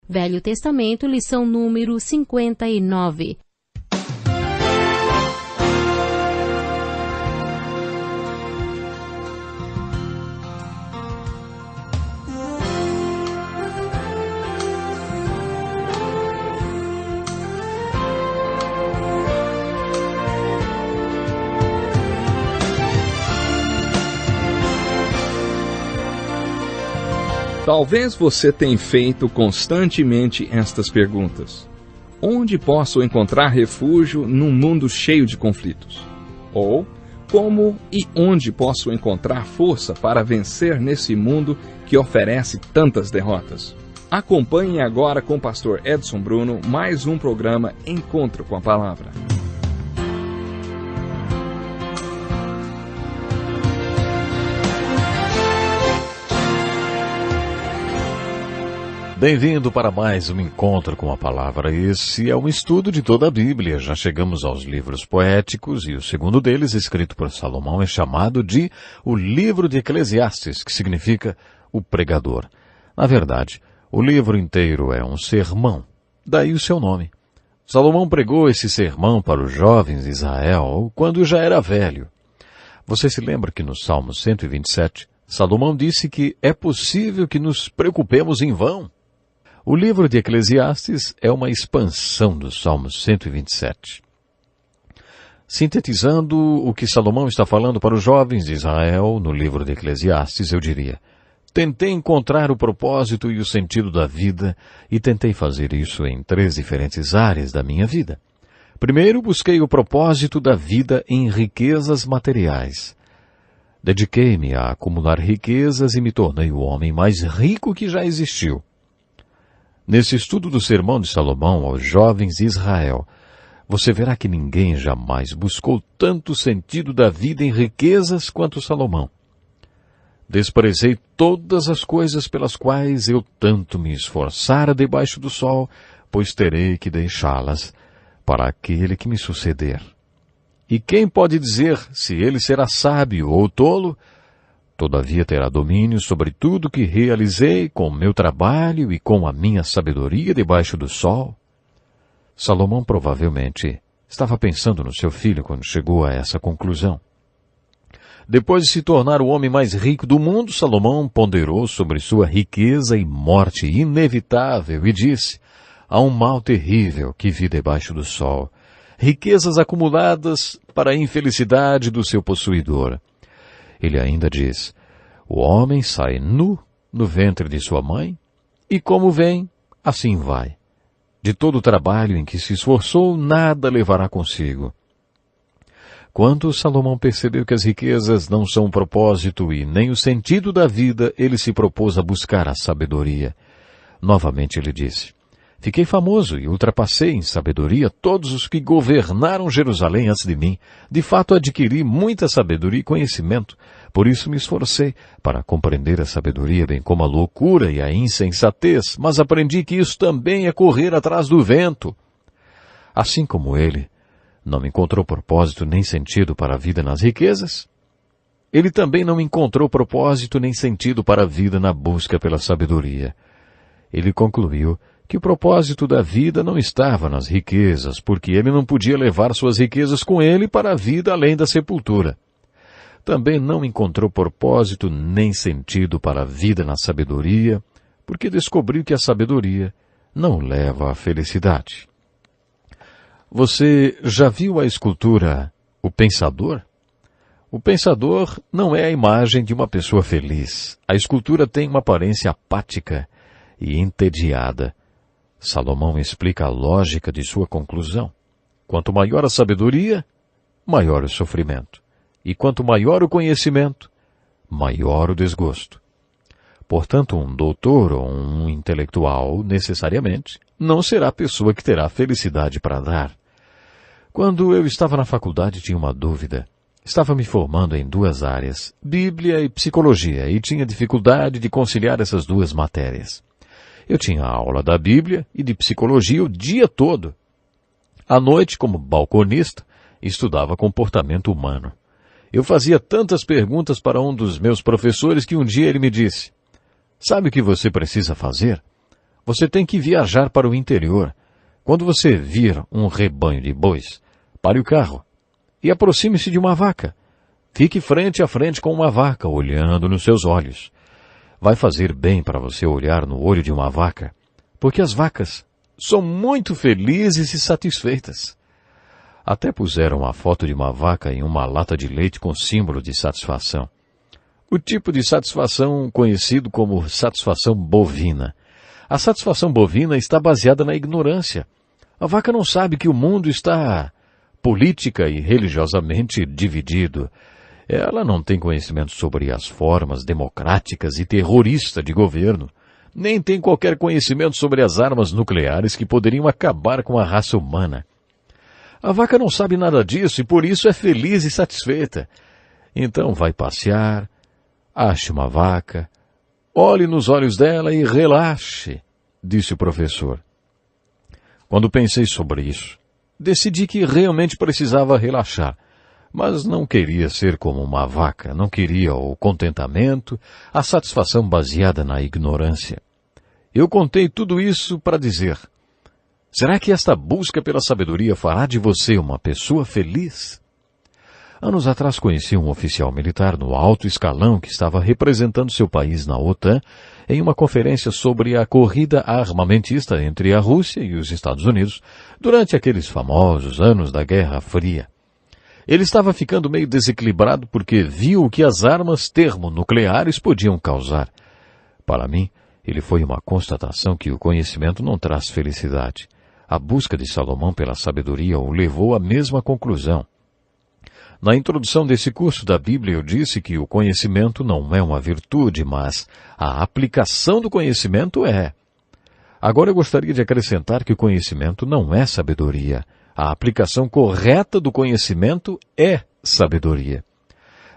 Velho Testamento, lição número 59. Talvez você tenha feito constantemente estas perguntas. Onde posso encontrar refúgio num mundo cheio de conflitos? Ou, como e onde posso encontrar força para vencer nesse mundo que oferece tantas derrotas? Acompanhe agora com o pastor Edson Bruno mais um programa Encontro com a Palavra. Bem-vindo para mais um Encontro com a Palavra. Esse é um estudo de toda a Bíblia. Já chegamos aos livros poéticos e o segundo deles, escrito por Salomão, é chamado de o Livro de Eclesiastes, que significa o pregador. Na verdade, o livro inteiro é um sermão, daí o seu nome. Salomão pregou esse sermão para os jovens de Israel quando já era velho. Você se lembra que no Salmo 127, Salomão disse que é possível que nos preocupemos em vão? O livro de Eclesiastes é uma expansão do Salmo 127. Sintetizando o que Salomão está falando para os jovens de Israel no livro de Eclesiastes, eu diria: tentei encontrar o propósito e o sentido da vida e tentei fazer isso em 3 diferentes áreas da minha vida. Primeiro, busquei o propósito da vida em riquezas materiais. Dediquei-me a acumular riquezas e me tornei o homem mais rico que já existiu. Nesse estudo do Sermão de Salomão aos jovens de Israel, você verá que ninguém jamais buscou tanto sentido da vida em riquezas quanto Salomão. Desprezei todas as coisas pelas quais eu tanto me esforçara debaixo do sol, pois terei que deixá-las para aquele que me suceder. E quem pode dizer se ele será sábio ou tolo? Todavia terá domínio sobre tudo que realizei com o meu trabalho e com a minha sabedoria debaixo do sol. Salomão provavelmente estava pensando no seu filho quando chegou a essa conclusão. Depois de se tornar o homem mais rico do mundo, Salomão ponderou sobre sua riqueza e morte inevitável e disse: há um mal terrível que vi debaixo do sol, riquezas acumuladas para a infelicidade do seu possuidor. Ele ainda diz: o homem sai nu no ventre de sua mãe, e como vem, assim vai. De todo o trabalho em que se esforçou, nada levará consigo. Quando Salomão percebeu que as riquezas não são o propósito e nem o sentido da vida, ele se propôs a buscar a sabedoria. Novamente ele disse: fiquei famoso e ultrapassei em sabedoria todos os que governaram Jerusalém antes de mim. De fato, adquiri muita sabedoria e conhecimento. Por isso me esforcei para compreender a sabedoria, bem como a loucura e a insensatez, mas aprendi que isso também é correr atrás do vento. Assim como ele não encontrou propósito nem sentido para a vida nas riquezas, ele também não encontrou propósito nem sentido para a vida na busca pela sabedoria. Ele concluiu que o propósito da vida não estava nas riquezas, porque ele não podia levar suas riquezas com ele para a vida além da sepultura. Também não encontrou propósito nem sentido para a vida na sabedoria, porque descobriu que a sabedoria não leva à felicidade. Você já viu a escultura O Pensador? O pensador não é a imagem de uma pessoa feliz. A escultura tem uma aparência apática e entediada. Salomão explica a lógica de sua conclusão. Quanto maior a sabedoria, maior o sofrimento. E quanto maior o conhecimento, maior o desgosto. Portanto, um doutor ou um intelectual, necessariamente, não será a pessoa que terá felicidade para dar. Quando eu estava na faculdade, tinha uma dúvida. Estava me formando em 2 áreas, Bíblia e Psicologia, e tinha dificuldade de conciliar essas 2 matérias. Eu tinha aula da Bíblia e de Psicologia o dia todo. À noite, como balconista, estudava comportamento humano. Eu fazia tantas perguntas para um dos meus professores que um dia ele me disse: sabe o que você precisa fazer? Você tem que viajar para o interior. Quando você vir um rebanho de bois, pare o carro e aproxime-se de uma vaca. Fique frente a frente com uma vaca, olhando nos seus olhos. Vai fazer bem para você olhar no olho de uma vaca, porque as vacas são muito felizes e satisfeitas. Até puseram a foto de uma vaca em uma lata de leite com símbolo de satisfação. O tipo de satisfação conhecido como satisfação bovina. A satisfação bovina está baseada na ignorância. A vaca não sabe que o mundo está política e religiosamente dividido. Ela não tem conhecimento sobre as formas democráticas e terroristas de governo, nem tem qualquer conhecimento sobre as armas nucleares que poderiam acabar com a raça humana. A vaca não sabe nada disso e por isso é feliz e satisfeita. Então vai passear, ache uma vaca, olhe nos olhos dela e relaxe, disse o professor. Quando pensei sobre isso, decidi que realmente precisava relaxar, mas não queria ser como uma vaca, não queria o contentamento, a satisfação baseada na ignorância. Eu contei tudo isso para dizer, será que esta busca pela sabedoria fará de você uma pessoa feliz? Anos atrás conheci um oficial militar no alto escalão que estava representando seu país na OTAN em uma conferência sobre a corrida armamentista entre a Rússia e os Estados Unidos durante aqueles famosos anos da Guerra Fria. Ele estava ficando meio desequilibrado porque viu o que as armas termonucleares podiam causar. Para mim, ele foi uma constatação que o conhecimento não traz felicidade. A busca de Salomão pela sabedoria o levou à mesma conclusão. Na introdução desse curso da Bíblia eu disse que o conhecimento não é uma virtude, mas a aplicação do conhecimento é. Agora eu gostaria de acrescentar que o conhecimento não é sabedoria. A aplicação correta do conhecimento é sabedoria.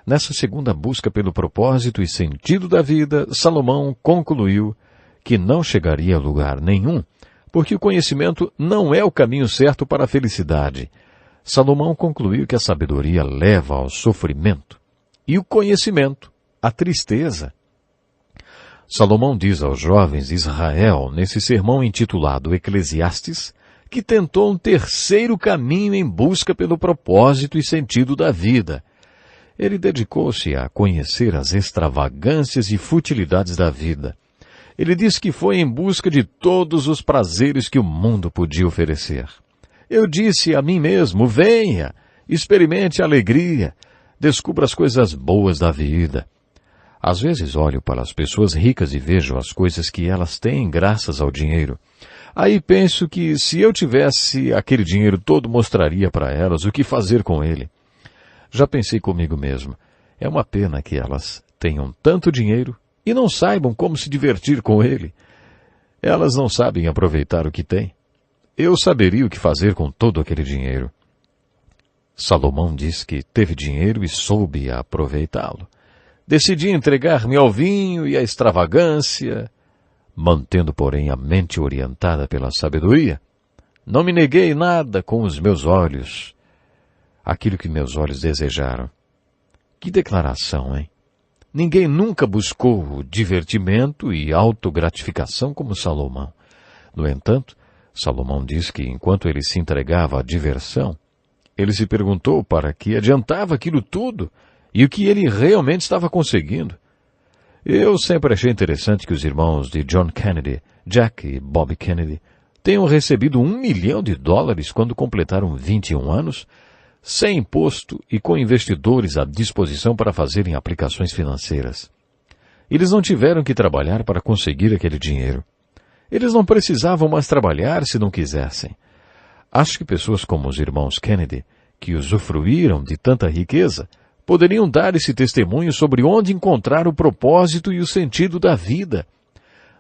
Nessa segunda busca pelo propósito e sentido da vida, Salomão concluiu que não chegaria a lugar nenhum, porque o conhecimento não é o caminho certo para a felicidade. Salomão concluiu que a sabedoria leva ao sofrimento e o conhecimento à tristeza. Salomão diz aos jovens de Israel, nesse sermão intitulado Eclesiastes, que tentou um terceiro caminho em busca pelo propósito e sentido da vida. Ele dedicou-se a conhecer as extravagâncias e futilidades da vida. Ele disse que foi em busca de todos os prazeres que o mundo podia oferecer. Eu disse a mim mesmo, venha, experimente a alegria, descubra as coisas boas da vida. Às vezes olho para as pessoas ricas e vejo as coisas que elas têm graças ao dinheiro. Aí penso que se eu tivesse aquele dinheiro todo, mostraria para elas o que fazer com ele. Já pensei comigo mesmo, é uma pena que elas tenham tanto dinheiro e não saibam como se divertir com ele. Elas não sabem aproveitar o que têm. Eu saberia o que fazer com todo aquele dinheiro. Salomão diz que teve dinheiro e soube aproveitá-lo. Decidi entregar-me ao vinho e à extravagância, mantendo, porém, a mente orientada pela sabedoria. Não me neguei nada com os meus olhos, aquilo que meus olhos desejaram. Que declaração, hein? Ninguém nunca buscou o divertimento e autogratificação como Salomão. No entanto, Salomão diz que enquanto ele se entregava à diversão, ele se perguntou para que adiantava aquilo tudo e o que ele realmente estava conseguindo. Eu sempre achei interessante que os irmãos de John Kennedy, Jack e Bob Kennedy, tenham recebido $1 milhão quando completaram 21 anos, sem imposto e com investidores à disposição para fazerem aplicações financeiras. Eles não tiveram que trabalhar para conseguir aquele dinheiro. Eles não precisavam mais trabalhar se não quisessem. Acho que pessoas como os irmãos Kennedy, que usufruíram de tanta riqueza, poderiam dar esse testemunho sobre onde encontrar o propósito e o sentido da vida.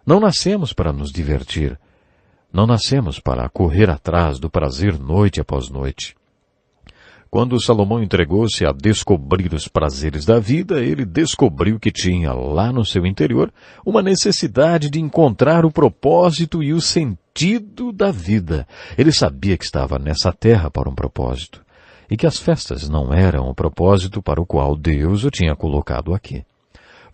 Não nascemos para nos divertir. Não nascemos para correr atrás do prazer noite após noite. Quando Salomão entregou-se a descobrir os prazeres da vida, ele descobriu que tinha lá no seu interior uma necessidade de encontrar o propósito e o sentido da vida. Ele sabia que estava nessa terra para um propósito e que as festas não eram o propósito para o qual Deus o tinha colocado aqui.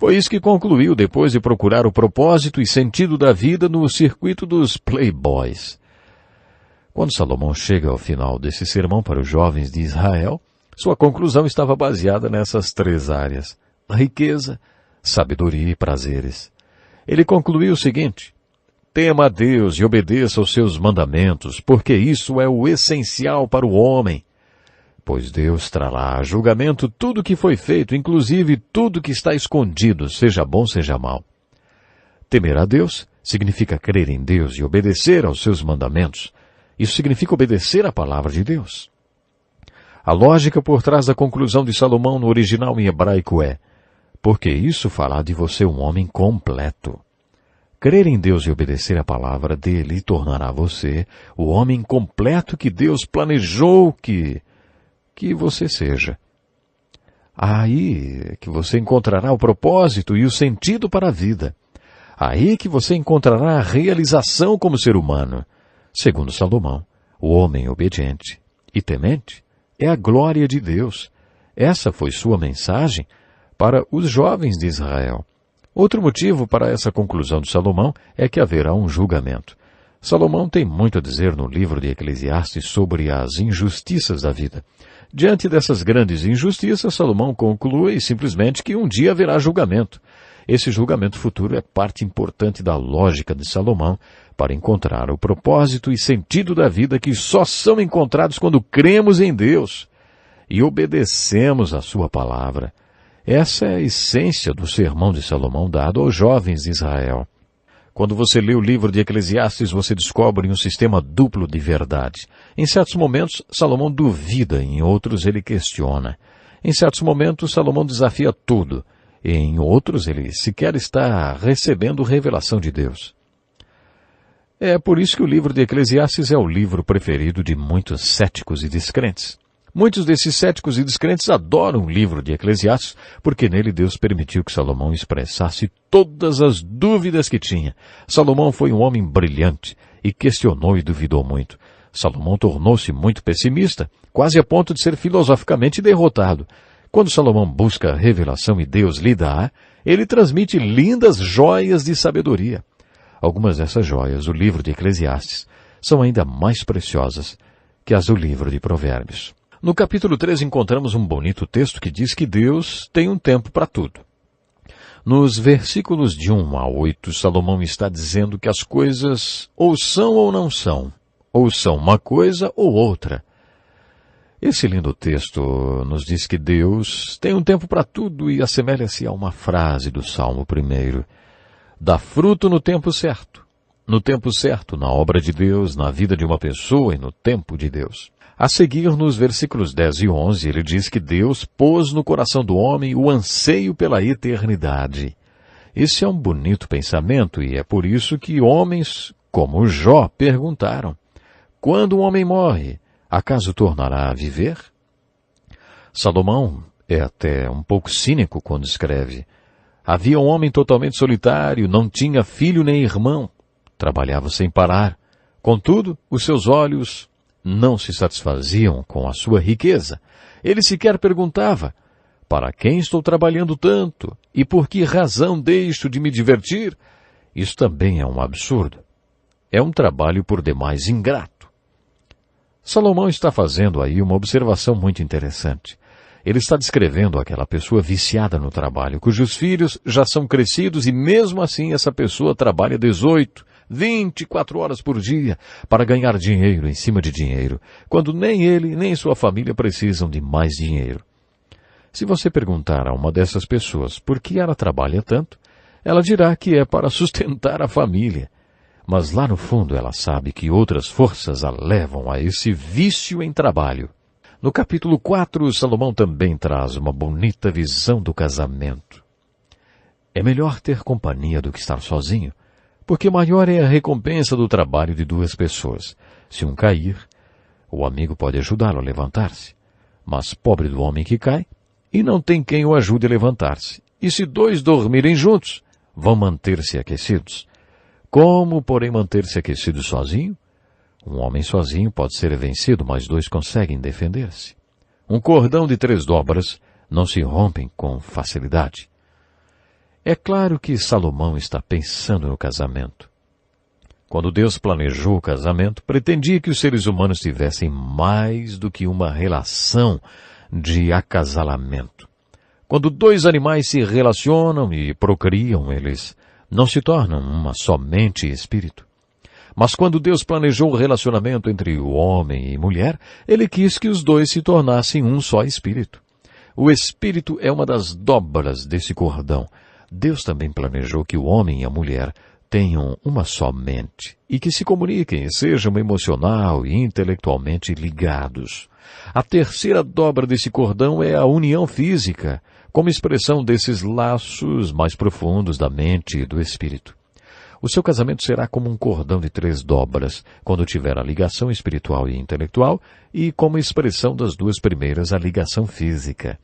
Foi isso que concluiu depois de procurar o propósito e sentido da vida no circuito dos playboys. Quando Salomão chega ao final desse sermão para os jovens de Israel, sua conclusão estava baseada nessas 3 áreas: riqueza, sabedoria e prazeres. Ele concluiu o seguinte: tema a Deus e obedeça aos seus mandamentos, porque isso é o essencial para o homem. Pois Deus trará a julgamento tudo que foi feito, inclusive tudo que está escondido, seja bom, seja mal. Temer a Deus significa crer em Deus e obedecer aos seus mandamentos. Isso significa obedecer à palavra de Deus. A lógica por trás da conclusão de Salomão no original em hebraico é: porque isso fará de você um homem completo. Crer em Deus e obedecer à palavra dele tornará você o homem completo que Deus planejou que você seja. Aí que você encontrará o propósito e o sentido para a vida. Aí que você encontrará a realização como ser humano. Segundo Salomão, o homem obediente e temente é a glória de Deus. Essa foi sua mensagem para os jovens de Israel. Outro motivo para essa conclusão de Salomão é que haverá um julgamento. Salomão tem muito a dizer no livro de Eclesiastes sobre as injustiças da vida. Diante dessas grandes injustiças, Salomão conclui simplesmente que um dia haverá julgamento. Esse julgamento futuro é parte importante da lógica de Salomão para encontrar o propósito e sentido da vida que só são encontrados quando cremos em Deus e obedecemos a sua palavra. Essa é a essência do sermão de Salomão dado aos jovens de Israel. Quando você lê o livro de Eclesiastes, você descobre um sistema duplo de verdade. Em certos momentos, Salomão duvida, em outros ele questiona. Em certos momentos, Salomão desafia tudo. Em outros, ele sequer está recebendo revelação de Deus. É por isso que o livro de Eclesiastes é o livro preferido de muitos céticos e descrentes. Muitos desses céticos e descrentes adoram o livro de Eclesiastes, porque nele Deus permitiu que Salomão expressasse todas as dúvidas que tinha. Salomão foi um homem brilhante e questionou e duvidou muito. Salomão tornou-se muito pessimista, quase a ponto de ser filosoficamente derrotado. Quando Salomão busca a revelação e Deus lhe dá, ele transmite lindas joias de sabedoria. Algumas dessas joias, o livro de Eclesiastes, são ainda mais preciosas que as do livro de Provérbios. No capítulo 3 encontramos um bonito texto que diz que Deus tem um tempo para tudo. Nos versículos de 1 a 8, Salomão está dizendo que as coisas ou são ou são uma coisa ou outra. Esse lindo texto nos diz que Deus tem um tempo para tudo e assemelha-se a uma frase do Salmo 1. Dá fruto no tempo certo. No tempo certo, na obra de Deus, na vida de uma pessoa e no tempo de Deus. A seguir, nos versículos 10 e 11, ele diz que Deus pôs no coração do homem o anseio pela eternidade. Esse é um bonito pensamento e é por isso que homens como Jó perguntaram: quando um homem morre, acaso tornará a viver? Salomão é até um pouco cínico quando escreve: havia um homem totalmente solitário, não tinha filho nem irmão, trabalhava sem parar. Contudo, os seus olhos não se satisfaziam com a sua riqueza. Ele sequer perguntava: para quem estou trabalhando tanto? E por que razão deixo de me divertir? Isso também é um absurdo. É um trabalho por demais ingrato. Salomão está fazendo aí uma observação muito interessante. Ele está descrevendo aquela pessoa viciada no trabalho, cujos filhos já são crescidos e mesmo assim essa pessoa trabalha 18, 24 horas por dia para ganhar dinheiro em cima de dinheiro, quando nem ele nem sua família precisam de mais dinheiro. Se você perguntar a uma dessas pessoas por que ela trabalha tanto, ela dirá que é para sustentar a família. Mas lá no fundo ela sabe que outras forças a levam a esse vício em trabalho. No capítulo 4, Salomão também traz uma bonita visão do casamento. É melhor ter companhia do que estar sozinho, porque maior é a recompensa do trabalho de duas pessoas. Se um cair, o amigo pode ajudá-lo a levantar-se. Mas pobre do homem que cai, e não tem quem o ajude a levantar-se. E se dois dormirem juntos, vão manter-se aquecidos. Como, porém, manter-se aquecido sozinho? Um homem sozinho pode ser vencido, mas dois conseguem defender-se. Um cordão de 3 dobras não se rompem com facilidade. É claro que Salomão está pensando no casamento. Quando Deus planejou o casamento, pretendia que os seres humanos tivessem mais do que uma relação de acasalamento. Quando dois animais se relacionam e procriam, eles não se tornam uma somente espírito. Mas quando Deus planejou o relacionamento entre o homem e mulher, Ele quis que os dois se tornassem um só espírito. O espírito é uma das dobras desse cordão. Deus também planejou que o homem e a mulher tenham uma só mente e que se comuniquem e sejam emocional e intelectualmente ligados. A terceira dobra desse cordão é a união física, como expressão desses laços mais profundos da mente e do espírito. O seu casamento será como um cordão de 3 dobras, quando tiver a ligação espiritual e intelectual, e como expressão das 2 primeiras, a ligação física.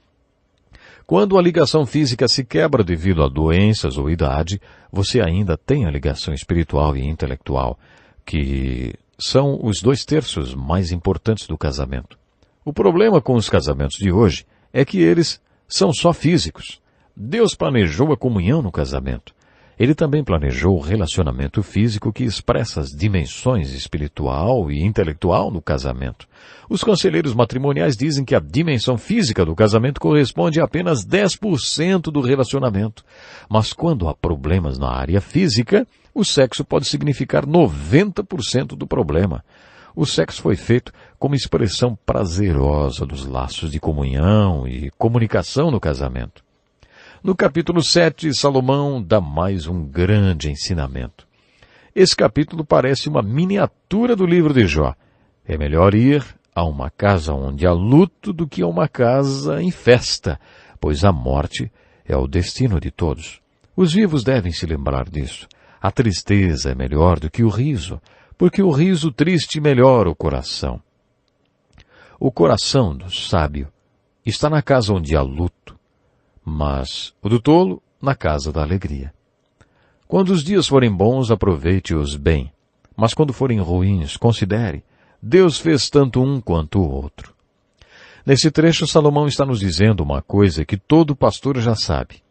Quando a ligação física se quebra devido a doenças ou idade, você ainda tem a ligação espiritual e intelectual, que são os 2/3 mais importantes do casamento. O problema com os casamentos de hoje é que eles são só físicos. Deus planejou a comunhão no casamento. Ele também planejou o relacionamento físico que expressa as dimensões espiritual e intelectual no casamento. Os conselheiros matrimoniais dizem que a dimensão física do casamento corresponde a apenas 10% do relacionamento. Mas quando há problemas na área física, o sexo pode significar 90% do problema. O sexo foi feito como expressão prazerosa dos laços de comunhão e comunicação no casamento. No capítulo 7, Salomão dá mais um grande ensinamento. Esse capítulo parece uma miniatura do livro de Jó. É melhor ir a uma casa onde há luto do que a uma casa em festa, pois a morte é o destino de todos. Os vivos devem se lembrar disso. A tristeza é melhor do que o riso, porque o riso triste melhora o coração. O coração do sábio está na casa onde há luto, mas o do tolo na casa da alegria. Quando os dias forem bons, aproveite-os bem, mas quando forem ruins, considere, Deus fez tanto um quanto o outro. Nesse trecho, Salomão está nos dizendo uma coisa que todo pastor já sabe.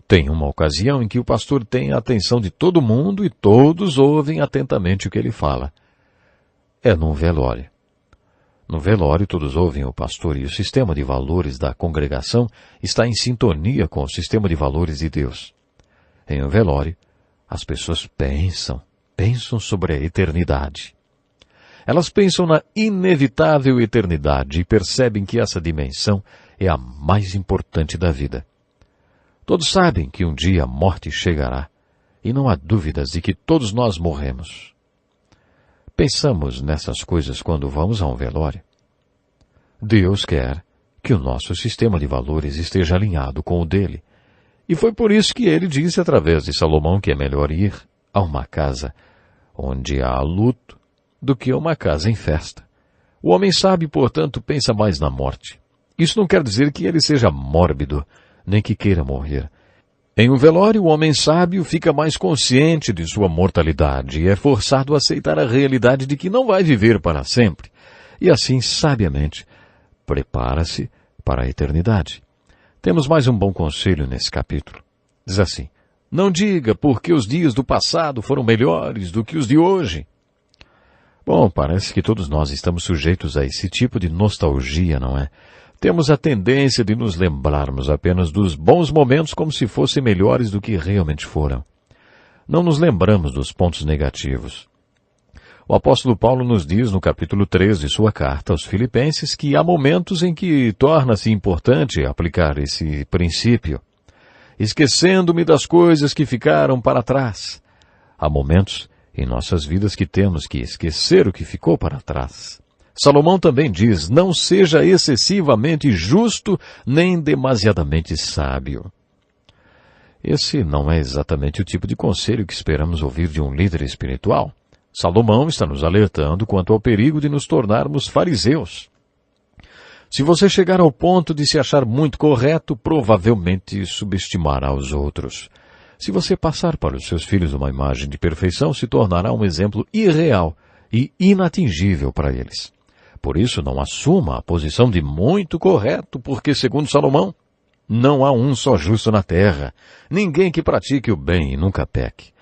Tem uma ocasião em que o pastor tem a atenção de todo mundo e todos ouvem atentamente o que ele fala. É num velório. No velório, todos ouvem o pastor e o sistema de valores da congregação está em sintonia com o sistema de valores de Deus. Em um velório, as pessoas pensam sobre a eternidade. Elas pensam na inevitável eternidade e percebem que essa dimensão é a mais importante da vida. Todos sabem que um dia a morte chegará, e não há dúvidas de que todos nós morremos. Pensamos nessas coisas quando vamos a um velório. Deus quer que o nosso sistema de valores esteja alinhado com o dele. E foi por isso que ele disse através de Salomão que é melhor ir a uma casa onde há luto do que a uma casa em festa. O homem sábio, portanto, pensa mais na morte. Isso não quer dizer que ele seja mórbido, nem que queira morrer. Em um velório, o homem sábio fica mais consciente de sua mortalidade e é forçado a aceitar a realidade de que não vai viver para sempre. E assim, sabiamente, prepara-se para a eternidade. Temos mais um bom conselho nesse capítulo. Diz assim: não diga porque os dias do passado foram melhores do que os de hoje. Bom, parece que todos nós estamos sujeitos a esse tipo de nostalgia, não é? Temos a tendência de nos lembrarmos apenas dos bons momentos como se fossem melhores do que realmente foram. Não nos lembramos dos pontos negativos. O apóstolo Paulo nos diz no capítulo 3 de sua carta aos Filipenses que há momentos em que torna-se importante aplicar esse princípio. Esquecendo-me das coisas que ficaram para trás. Há momentos em nossas vidas que temos que esquecer o que ficou para trás. Salomão também diz, não seja excessivamente justo nem demasiadamente sábio. Esse não é exatamente o tipo de conselho que esperamos ouvir de um líder espiritual. Salomão está nos alertando quanto ao perigo de nos tornarmos fariseus. Se você chegar ao ponto de se achar muito correto, provavelmente subestimará os outros. Se você passar para os seus filhos uma imagem de perfeição, se tornará um exemplo irreal e inatingível para eles. Por isso, não assuma a posição de muito correto, porque, segundo Salomão, Não há um só justo na terra. Ninguém que pratique o bem e nunca peque.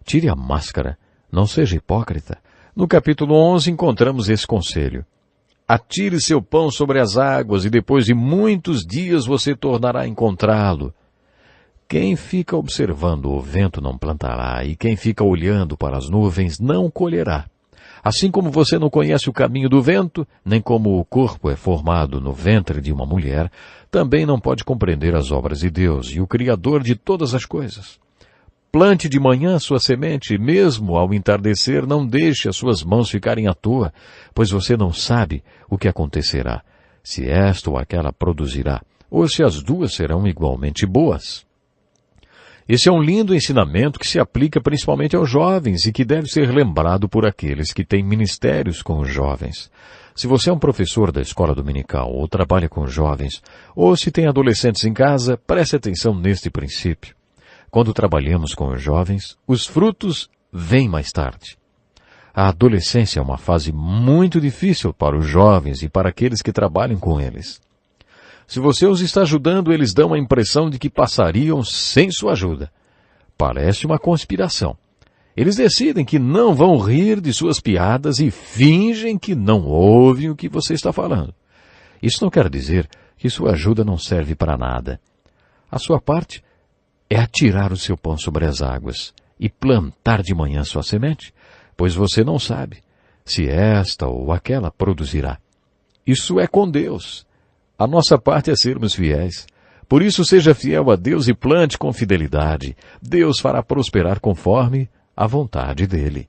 Tire a máscara. Não seja hipócrita. No capítulo 11 encontramos esse conselho. Atire seu pão sobre as águas e depois de muitos dias você tornará a encontrá-lo. Quem fica observando o vento não plantará e quem fica olhando para as nuvens não colherá. Assim como você não conhece o caminho do vento, nem como o corpo é formado no ventre de uma mulher, também não pode compreender as obras de Deus e o Criador de todas as coisas. Plante de manhã sua semente, e mesmo ao entardecer não deixe as suas mãos ficarem à toa, pois você não sabe o que acontecerá, se esta ou aquela produzirá, ou se as duas serão igualmente boas. Esse é um lindo ensinamento que se aplica principalmente aos jovens e que deve ser lembrado por aqueles que têm ministérios com os jovens. Se você é um professor da escola dominical ou trabalha com jovens, ou se tem adolescentes em casa, preste atenção neste princípio. Quando trabalhamos com os jovens, os frutos vêm mais tarde. A adolescência é uma fase muito difícil para os jovens e para aqueles que trabalham com eles. Se você os está ajudando, eles dão a impressão de que passariam sem sua ajuda. Parece uma conspiração. Eles decidem que não vão rir de suas piadas e fingem que não ouvem o que você está falando. Isso não quer dizer que sua ajuda não serve para nada. A sua parte é atirar o seu pão sobre as águas e plantar de manhã sua semente, pois você não sabe se esta ou aquela produzirá. Isso é com Deus. A nossa parte é sermos fiéis. Por isso, seja fiel a Deus e plante com fidelidade. Deus fará prosperar conforme a vontade dele.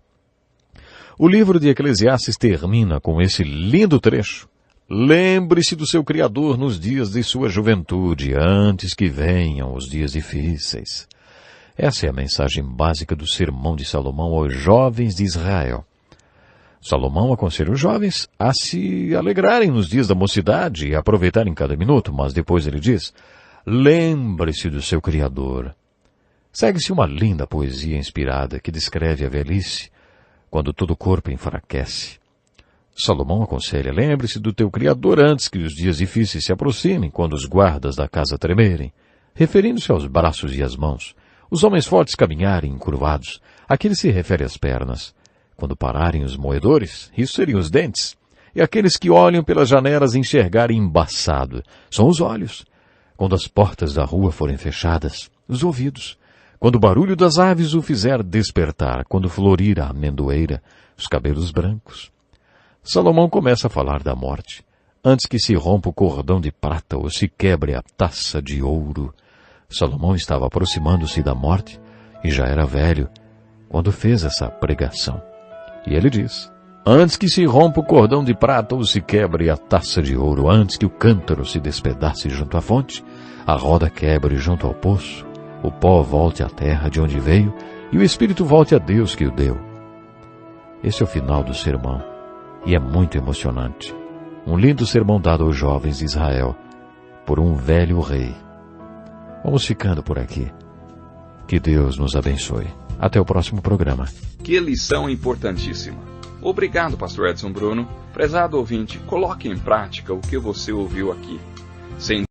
O livro de Eclesiastes termina com esse lindo trecho. Lembre-se do seu Criador nos dias de sua juventude, antes que venham os dias difíceis. Essa é a mensagem básica do sermão de Salomão aos jovens de Israel. Salomão aconselha os jovens a se alegrarem nos dias da mocidade e aproveitarem cada minuto, mas depois ele diz, lembre-se do seu Criador. Segue-se uma linda poesia inspirada que descreve a velhice, quando todo o corpo enfraquece. Salomão aconselha, lembre-se do teu Criador antes que os dias difíceis se aproximem, quando os guardas da casa tremerem, referindo-se aos braços e às mãos, os homens fortes caminharem encurvados, aquele se refere às pernas, quando pararem os moedores, isso seriam os dentes, e aqueles que olham pelas janelas enxergarem embaçado, são os olhos, quando as portas da rua forem fechadas, os ouvidos, quando o barulho das aves o fizer despertar, quando florir a amendoeira, os cabelos brancos. Salomão começa a falar da morte, antes que se rompa o cordão de prata ou se quebre a taça de ouro. Salomão estava aproximando-se da morte e já era velho quando fez essa pregação. E ele diz, antes que se rompa o cordão de prata ou se quebre a taça de ouro, antes que o cântaro se despedace junto à fonte, a roda quebre junto ao poço, o pó volte à terra de onde veio e o espírito volte a Deus que o deu. Esse é o final do sermão. E é muito emocionante. Um lindo sermão dado aos jovens de Israel por um velho rei. Vamos ficando por aqui. Que Deus nos abençoe. Até o próximo programa. Que lição importantíssima. Obrigado, Pastor Edson Bruno. Prezado ouvinte, coloque em prática o que você ouviu aqui. Sem